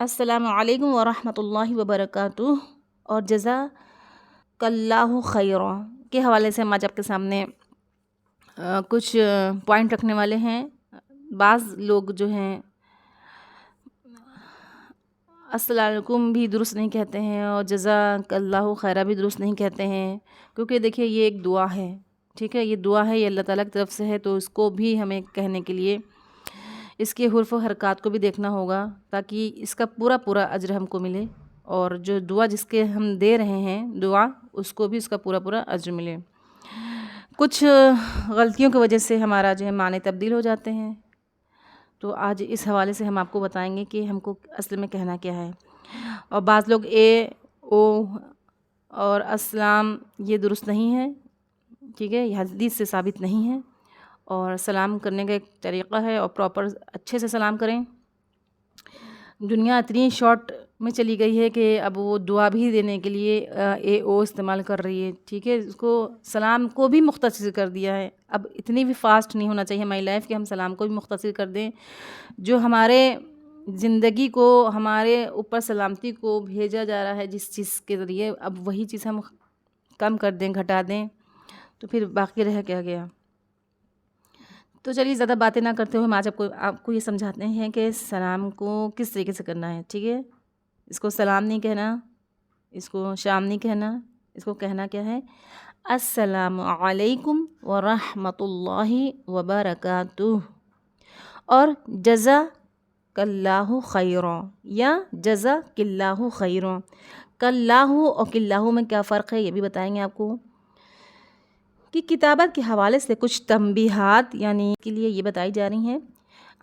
السلام علیکم ورحمۃ اللہ وبرکاتہ اور جزاک اللہ خیرا کے حوالے سے ہم آج آپ کے سامنے کچھ پوائنٹ رکھنے والے ہیں۔ بعض لوگ جو ہیں السلام علیکم بھی درست نہیں کہتے ہیں اور جزاک اللہ خیرا بھی درست نہیں کہتے ہیں، کیونکہ دیکھیے یہ ایک دعا ہے، ٹھیک ہے، یہ دعا ہے، یہ اللہ تعالیٰ کی طرف سے ہے، تو اس کو بھی ہمیں کہنے کے لیے اس کے حروف و حرکات کو بھی دیکھنا ہوگا تاکہ اس کا پورا پورا اجر ہم کو ملے، اور جو دعا جس کے ہم دے رہے ہیں دعا اس کو بھی اس کا پورا پورا اجر ملے۔ کچھ غلطیوں کی وجہ سے ہمارا جو ہے معنی تبدیل ہو جاتے ہیں، تو آج اس حوالے سے ہم آپ کو بتائیں گے کہ ہم کو اصل میں کہنا کیا ہے۔ اور بعض لوگ اے او اور السلام یہ درست نہیں ہے، ٹھیک ہے، یہ حدیث سے ثابت نہیں ہے، اور سلام کرنے کا ایک طریقہ ہے اور پراپر اچھے سے سلام کریں۔ دنیا اتنی شارٹ میں چلی گئی ہے کہ اب وہ دعا بھی دینے کے لیے اے او استعمال کر رہی ہے، ٹھیک ہے، اس کو سلام کو بھی مختصر کر دیا ہے۔ اب اتنی بھی فاسٹ نہیں ہونا چاہیے ہماری لائف کہ ہم سلام کو بھی مختصر کر دیں۔ جو ہمارے زندگی کو، ہمارے اوپر سلامتی کو بھیجا جا رہا ہے جس چیز کے ذریعے، اب وہی چیز ہم کم کر دیں، گھٹا دیں، تو پھر باقی رہ کیا گیا۔ تو چلیے زیادہ باتیں نہ کرتے ہوئے ہم آج آپ کو یہ سمجھاتے ہیں کہ سلام کو کس طریقے سے کرنا ہے، ٹھیک ہے۔ اس کو سلام نہیں کہنا، اس کو شام نہیں کہنا، اس کو کہنا کیا ہے، السلام علیکم ورحمۃ اللہ وبرکاتہ، اور جزاک اللہ خیرا یا جزاک اللہ خیرا۔ کلّہ اور کلّہ میں کیا فرق ہے یہ بھی بتائیں گے آپ کو، کہ کتابت کے حوالے سے کچھ تنبیہات یعنی کے لیے یہ بتائی جا رہی ہیں۔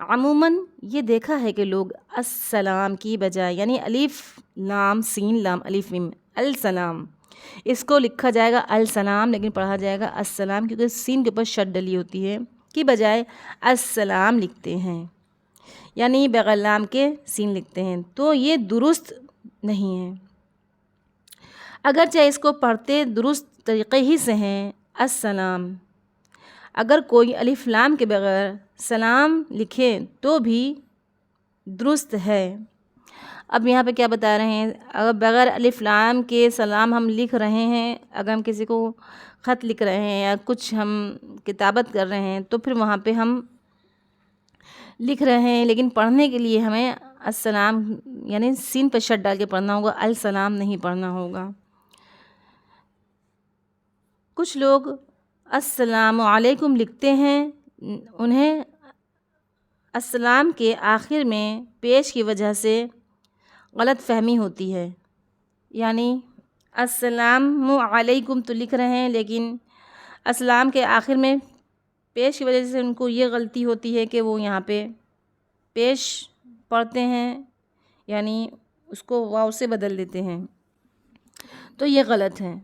عموماً یہ دیکھا ہے کہ لوگ السلام کی بجائے یعنی الف لام سین لام الف میم السلام، اس کو لکھا جائے گا السلام لیکن پڑھا جائے گا السلام، کیونکہ سین کے اوپر شد ڈلی ہوتی ہے، کی بجائے السلام لکھتے ہیں، یعنی بغیر لام کے سین لکھتے ہیں، تو یہ درست نہیں ہے۔ اگرچہ اس کو پڑھتے درست طریقے ہی سے ہیں السلام، اگر کوئی الف لام کے بغیر سلام لکھے تو بھی درست ہے۔ اب یہاں پہ کیا بتا رہے ہیں، اگر بغیر الف لام کے سلام ہم لکھ رہے ہیں، اگر ہم کسی کو خط لکھ رہے ہیں یا کچھ ہم کتابت کر رہے ہیں تو پھر وہاں پہ ہم لکھ رہے ہیں، لیکن پڑھنے کے لیے ہمیں السلام یعنی سین پہ شد ڈال کے پڑھنا ہوگا، السلام نہیں پڑھنا ہوگا۔ کچھ لوگ السلام علیکم لکھتے ہیں، انہیں السلام کے آخر میں پیش کی وجہ سے غلط فہمی ہوتی ہے، یعنی السلام علیکم تو لکھ رہے ہیں لیکن السلام کے آخر میں پیش کی وجہ سے ان کو یہ غلطی ہوتی ہے کہ وہ یہاں پہ پیش پڑھتے ہیں، یعنی اس کو واو سے بدل دیتے ہیں، تو یہ غلط ہے۔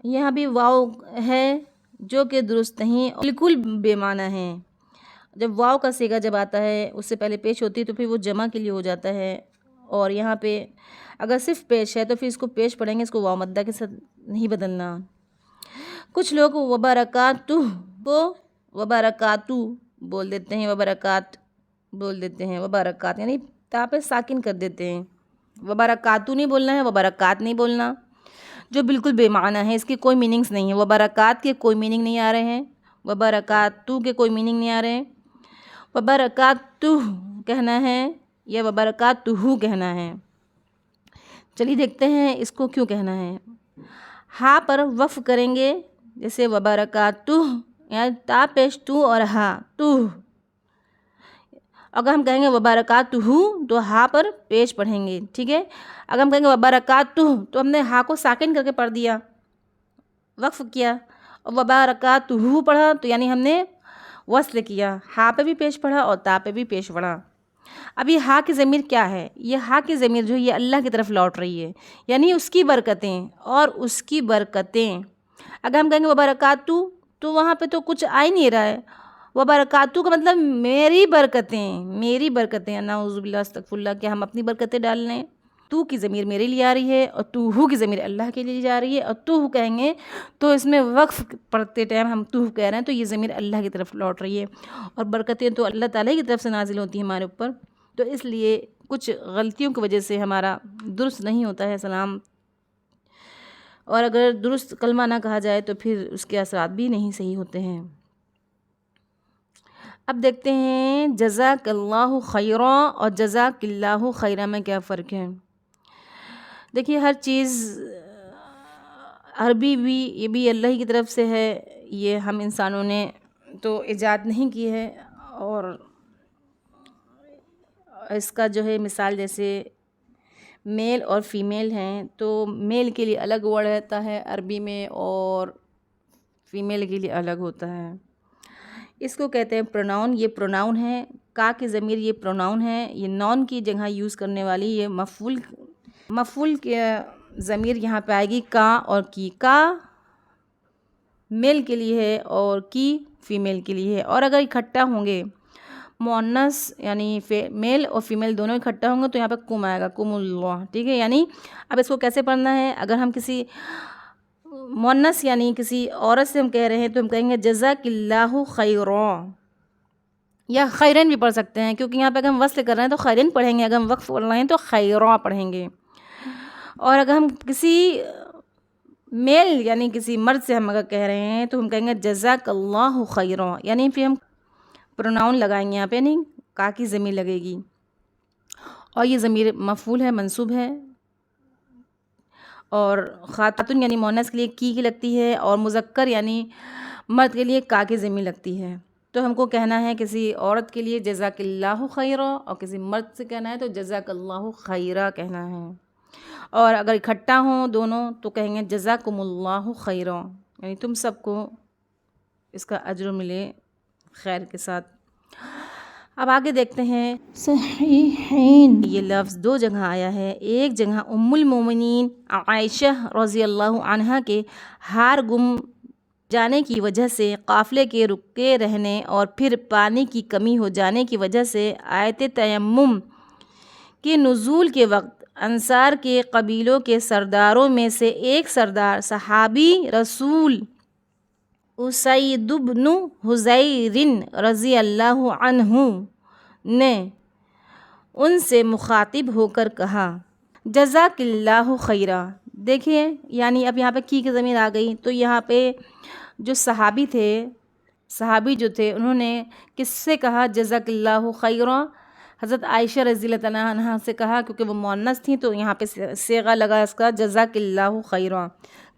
یہاں بھی واو ہے جو کہ درست نہیں، بالکل بے معنی ہے۔ جب واو کا صیغہ جب آتا ہے اس سے پہلے پیش ہوتی ہے تو پھر وہ جمع کے لیے ہو جاتا ہے، اور یہاں پہ اگر صرف پیش ہے تو پھر اس کو پیش پڑھیں گے، اس کو واو مدہ کے ساتھ نہیں بدلنا۔ کچھ لوگ وبرکاتہ کو وبرکاتو بول دیتے ہیں، وبرکات بول دیتے ہیں، وبرکات یعنی تا پہ ساکن کر دیتے ہیں، وبرکاتو نہیں بولنا ہے، وبرکات نہیں بولنا، جو بالکل بے معنی ہے، اس کی کوئی میننگز نہیں ہے۔ وبرکات کے کوئی میننگ نہیں آ رہے ہیں، وبرکاتو کے کوئی میننگ نہیں آ رہے ہیں، وبرکاتہ کہنا ہے یا وبرکاتہ کہنا ہے۔ چلیے دیکھتے ہیں اس کو کیوں کہنا ہے۔ ہا پر وقف کریں گے، جیسے وبرکاتہ یعنی تا پیش تو اور ہا تو، اگر ہم کہیں گے وبرکاتہ تو ہا پر پیش پڑھیں گے، ٹھیک ہے۔ اگر ہم کہیں گے وبرکاتہ تو ہم نے ہا کو ساکن کر کے پڑھ دیا، وقف کیا، اور وبرکاتہ پڑھا تو یعنی ہم نے وصل کیا، ہا پہ بھی پیش پڑھا اور تا پہ بھی پیش پڑھا۔ اب یہ ہا کی ضمیر کیا ہے، یہ ہا کی ضمیر جو ہے یہ اللہ کی طرف لوٹ رہی ہے، یعنی اس کی برکتیں اور اس کی برکتیں۔ اگر ہم کہیں گے وبرکاتہ تو وہاں پہ تو کچھ آ ہی نہیں رہا ہے، وبرکاتہ کا مطلب میری برکتیں، میری برکتیں، نعوذ باللہ استغفر اللہ، کیا ہم اپنی برکتیں ڈال لیں؟ تو کی ضمیر میرے لیے آ رہی ہے اور تو ہو کی ضمیر اللہ کے لیے جا رہی ہے، اور تو کہیں گے تو اس میں وقف پڑھتے ٹائم ہم تو کہہ رہے ہیں تو یہ ضمیر اللہ کی طرف لوٹ رہی ہے، اور برکتیں تو اللہ تعالیٰ کی طرف سے نازل ہوتی ہیں ہمارے اوپر، تو اس لیے کچھ غلطیوں کی وجہ سے ہمارا درست نہیں ہوتا ہے سلام، اور اگر درست کلمہ نہ کہا جائے تو پھر اس کے اثرات بھی نہیں صحیح ہوتے ہیں۔ اب دیکھتے ہیں جزاک اللہ خیرا اور جزاک اللہ خیرا میں کیا فرق ہے۔ دیکھیے ہر چیز عربی بھی یہ بھی اللہ کی طرف سے ہے، یہ ہم انسانوں نے تو ایجاد نہیں کی ہے، اور اس کا جو ہے مثال جیسے میل اور فیمیل ہیں تو میل کے لیے الگ ورڈ رہتا ہے عربی میں اور فیمیل کے لیے الگ ہوتا ہے۔ اس کو کہتے ہیں پروناؤن، یہ پروناؤن ہے۔ کا کی ضمیر یہ پروناؤن ہے، یہ نون کی جگہ یوز کرنے والی، یہ مفعول کے ضمیر یہاں پہ آئے گی کا اور کی۔ کا میل کے لیے ہے اور کی فیمیل کے لیے ہے، اور اگر اکٹھا ہوں گے مؤنث یعنی میل اور فیمیل دونوں اکٹھا ہوں گے تو یہاں پہ کم آئے گا، کم اللہ، ٹھیک ہے۔ یعنی اب اس کو کیسے پڑھنا ہے، اگر ہم کسی مؤنث یعنی کسی عورت سے ہم کہہ رہے ہیں تو ہم کہیں گے جزاک اللہ خیرا، یا خیرن بھی پڑھ سکتے ہیں، کیونکہ یہاں پہ اگر ہم وصل کر رہے ہیں تو خیرن پڑھیں گے، اگر ہم وقف پڑھ رہے ہیں تو خیرا پڑھیں گے۔ اور اگر ہم کسی میل یعنی کسی مرد سے ہم اگر کہہ رہے ہیں تو ہم کہیں گے جزاک اللہ خیرا، یعنی پھر ہم پروناؤن لگائیں گے، یہاں پہ نہیں کا کی ضمیر لگے گی، اور یہ ضمیر مفعول ہے، منصوب ہے، اور خاتون یعنی مؤنث کے لیے کی لگتی ہے، اور مذکر یعنی مرد کے لیے کا کی ضمیر لگتی ہے۔ تو ہم کو کہنا ہے کسی عورت کے لیے جزاک اللہ خیرا، اور کسی مرد سے کہنا ہے تو جزاک اللہ خیرا کہنا ہے، اور اگر اکٹھا ہوں دونوں تو کہیں گے جزاکم اللہ خیرا، یعنی تم سب کو اس کا اجر ملے خیر کے ساتھ۔ اب آگے دیکھتے ہیں صحیحین، یہ لفظ دو جگہ آیا ہے، ایک جگہ ام المومنین عائشہ رضی اللہ عنہا کے ہار گم جانے کی وجہ سے، قافلے کے رکے رہنے اور پھر پانی کی کمی ہو جانے کی وجہ سے آیت تیمم کے نزول کے وقت انصار کے قبیلوں کے سرداروں میں سے ایک سردار صحابی رسول اسید بن حضیر رضی اللہ عنہ نے ان سے مخاطب ہو کر کہا جزاک اللہ خیرا۔ دیکھیں یعنی اب یہاں پہ کی ضمیر آ گئی، تو یہاں پہ جو صحابی جو تھے انہوں نے کس سے کہا جزاک اللہ خیرا؟ حضرت عائشہ رضی اللہ عنہا سے کہا، کیونکہ وہ مؤنث تھیں تو یہاں پہ صیغہ لگا اس کا جزاک اللہ خیرا،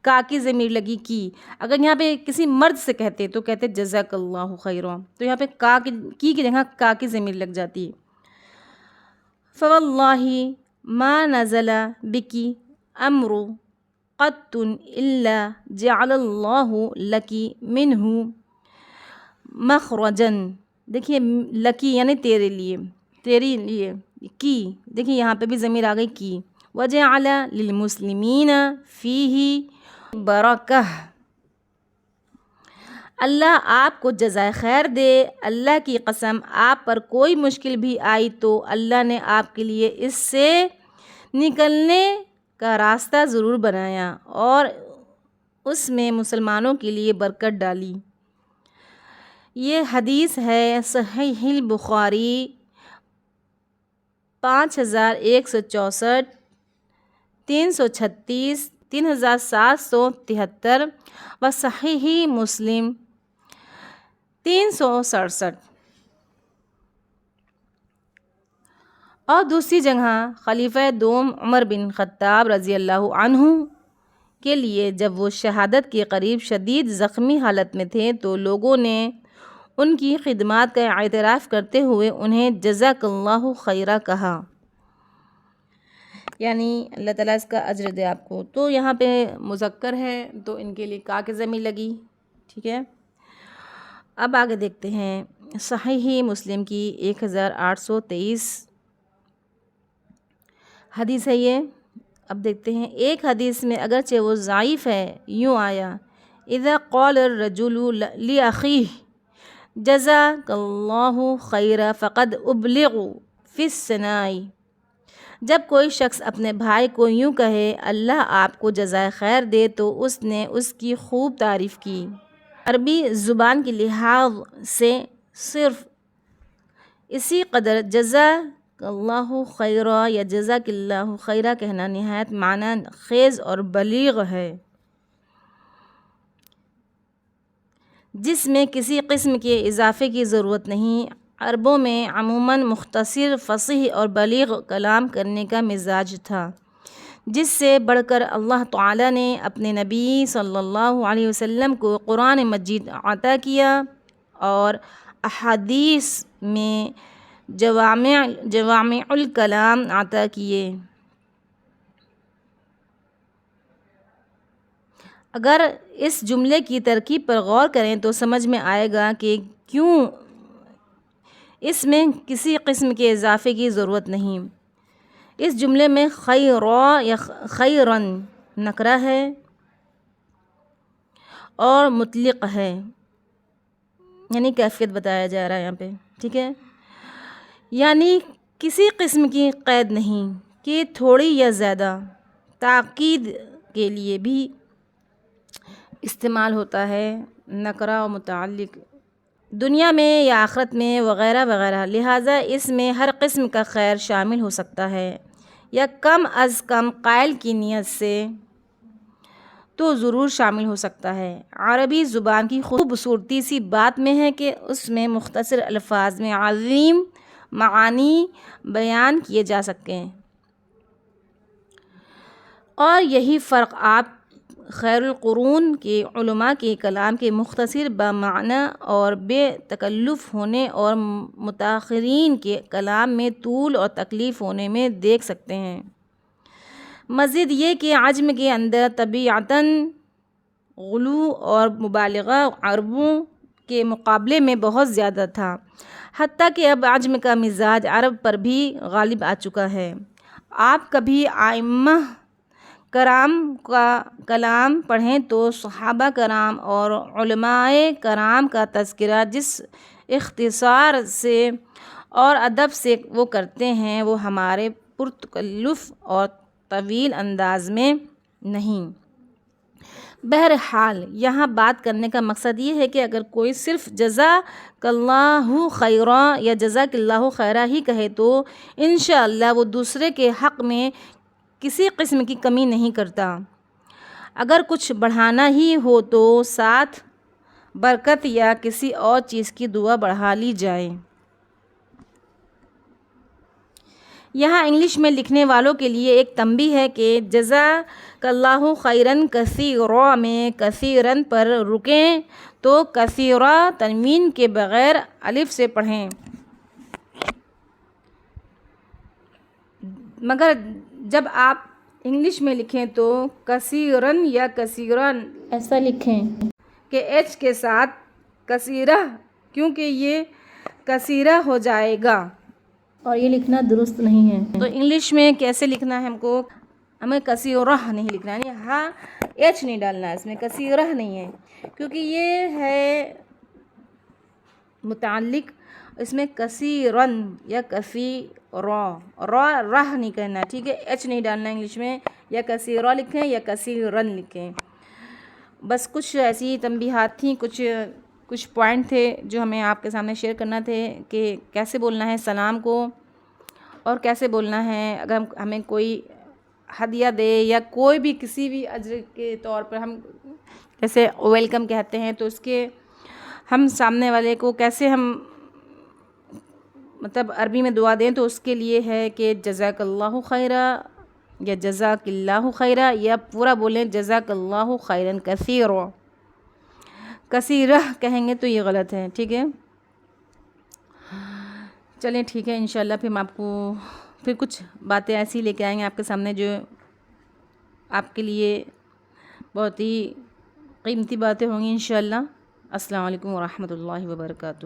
کا کی ضمیر لگی کی۔ اگر یہاں پہ کسی مرد سے کہتے تو کہتے جزاک اللہ خیرا، تو یہاں پہ کی جگہ کا کی ضمیر لگ جاتی ہے۔ فواللہ ما نزل بکی امر قط الا جعل اللہ لکی منہ مخرجا۔ دیکھیے لکی یعنی تیرے لیے کی، دیکھیے یہاں پہ بھی ضمیر آ گئی کی۔ وجعل للمسلمین فیہ برکہ، اللہ آپ کو جزائے خیر دے، اللہ کی قسم آپ پر کوئی مشکل بھی آئی تو اللہ نے آپ کے لیے اس سے نکلنے کا راستہ ضرور بنایا اور اس میں مسلمانوں کے لیے برکت ڈالی۔ یہ حدیث ہے صحیح البخاری 5164، 336، 3773 و صحیح مسلم 367۔ اور دوسری جگہ خلیفہ دوم عمر بن خطاب رضی اللہ عنہ کے لیے جب وہ شہادت کے قریب شدید زخمی حالت میں تھے تو لوگوں نے ان کی خدمات کا اعتراف کرتے ہوئے انہیں جزاک اللہ خیرا کہا، یعنی اللہ تعالیٰ اس کا اجر دے آپ کو۔ تو یہاں پہ مذکر ہے تو ان کے لیے کا کی ضمیر لگی، ٹھیک ہے۔ اب آگے دیکھتے ہیں صحیح مسلم کی 1823 حدیث ہے یہ۔ اب دیکھتے ہیں ایک حدیث میں اگرچہ وہ ضعیف ہے، یوں آیا اذا قال الرجل لأخیہ جزاک اللہ خیرا فقد ابلغ فی الثناء، جب کوئی شخص اپنے بھائی کو یوں کہے اللہ آپ کو جزائے خیر دے تو اس نے اس کی خوب تعریف کی۔ عربی زبان کے لحاظ سے صرف اسی قدر جزاک اللہ خیرا یا جزاک اللہ خیرا کہنا نہایت معنی خیز اور بلیغ ہے، جس میں کسی قسم کے اضافے کی ضرورت نہیں۔ عربوں میں عموماً مختصر، فصیح اور بلیغ کلام کرنے کا مزاج تھا، جس سے بڑھ کر اللہ تعالیٰ نے اپنے نبی صلی اللہ علیہ وسلم کو قرآن مجید عطا کیا اور احادیث میں جوامع الکلام عطا کیے۔ اگر اس جملے کی ترکیب پر غور کریں تو سمجھ میں آئے گا کہ کیوں اس میں کسی قسم کے اضافے کی ضرورت نہیں۔ اس جملے میں خیرا یا خیرن نکرہ ہے اور مطلق ہے، یعنی کیفیت بتایا جا رہا ہے یہاں پہ، ٹھیک ہے، یعنی کسی قسم کی قید نہیں کہ تھوڑی یا زیادہ، تاکید کے لیے بھی استعمال ہوتا ہے نکرہ و متعلق، دنیا میں یا آخرت میں وغیرہ وغیرہ، لہٰذا اس میں ہر قسم کا خیر شامل ہو سکتا ہے، یا کم از کم قائل کی نیت سے تو ضرور شامل ہو سکتا ہے۔ عربی زبان کی خوبصورتی سی بات میں ہے کہ اس میں مختصر الفاظ میں عظیم معانی بیان کیے جا سکیں، اور یہی فرق آپ خیر القرون کے علماء کے کلام کے مختصر بمعنی اور بے تکلف ہونے اور متاخرین کے کلام میں طول اور تکلیف ہونے میں دیکھ سکتے ہیں۔ مزید یہ کہ عجم کے اندر طبیعتاً غلو اور مبالغہ عربوں کے مقابلے میں بہت زیادہ تھا، حتیٰ کہ اب عجم کا مزاج عرب پر بھی غالب آ چکا ہے۔ آپ کبھی ائمہ کرام کا کلام پڑھیں تو صحابہ کرام اور علماء کرام کا تذکرہ جس اختصار سے اور ادب سے وہ کرتے ہیں، وہ ہمارے پرتکلف اور طویل انداز میں نہیں۔ بہرحال یہاں بات کرنے کا مقصد یہ ہے کہ اگر کوئی صرف جزاک اللہ خیرا یا جزاک اللہ خیرا ہی کہے تو انشاءاللہ وہ دوسرے کے حق میں کسی قسم کی کمی نہیں کرتا۔ اگر کچھ بڑھانا ہی ہو تو ساتھ برکت یا کسی اور چیز کی دعا بڑھا لی جائے۔ یہاں انگلش میں لکھنے والوں کے لیے ایک تنبیہ ہے کہ جزاک اللہ خیرن کثیرا میں کثیرن پر رکیں تو کثیرا تنوین کے بغیر الف سے پڑھیں، مگر جب آپ انگلش میں لکھیں تو کثیرن یا کثیرن ایسا لکھیں کہ ایچ کے ساتھ کثیرہ، کیونکہ یہ کثیرہ ہو جائے گا اور یہ لکھنا درست نہیں ہے۔ تو انگلش میں کیسے لکھنا ہے ہمیں کثیرہ نہیں لکھنا، یعنی ہاں ایچ نہیں ڈالنا ہے، اس میں کثیرہ نہیں ہے، کیونکہ یہ ہے متعلق، اس میں کثیرن یا کثیرا، راہ نہیں کہنا، ٹھیک ہے، ایچ نہیں ڈالنا انگلش میں، یا کثیرا لکھیں یا کثیرن لکھیں۔ بس کچھ ایسی تنبیہات تھیں، کچھ پوائنٹ تھے جو ہمیں آپ کے سامنے شیئر کرنا تھے کہ کیسے بولنا ہے سلام کو، اور کیسے بولنا ہے اگر ہمیں کوئی ہدیہ دے یا کوئی بھی کسی بھی اجر کے طور پر ہم جیسے ویلکم کہتے ہیں تو اس کے ہم سامنے والے کو کیسے ہم مطلب عربی میں دعا دیں، تو اس کے لیے ہے کہ جزاک اللہ خیرا یا جزاک اللہ خیرا، یا پورا بولیں جزاک اللہ خیرن کثیرا، کثیرہ کہیں گے تو یہ غلط ہے، ٹھیک ہے۔ چلیں ٹھیک ہے، انشاءاللہ پھر ہم آپ کو پھر کچھ باتیں ایسی لے کے آئیں گے آپ کے سامنے جو آپ کے لیے بہت ہی قیمتی باتیں ہوں گی انشاءاللہ۔ السلام علیکم ورحمۃ اللہ وبرکاتہ۔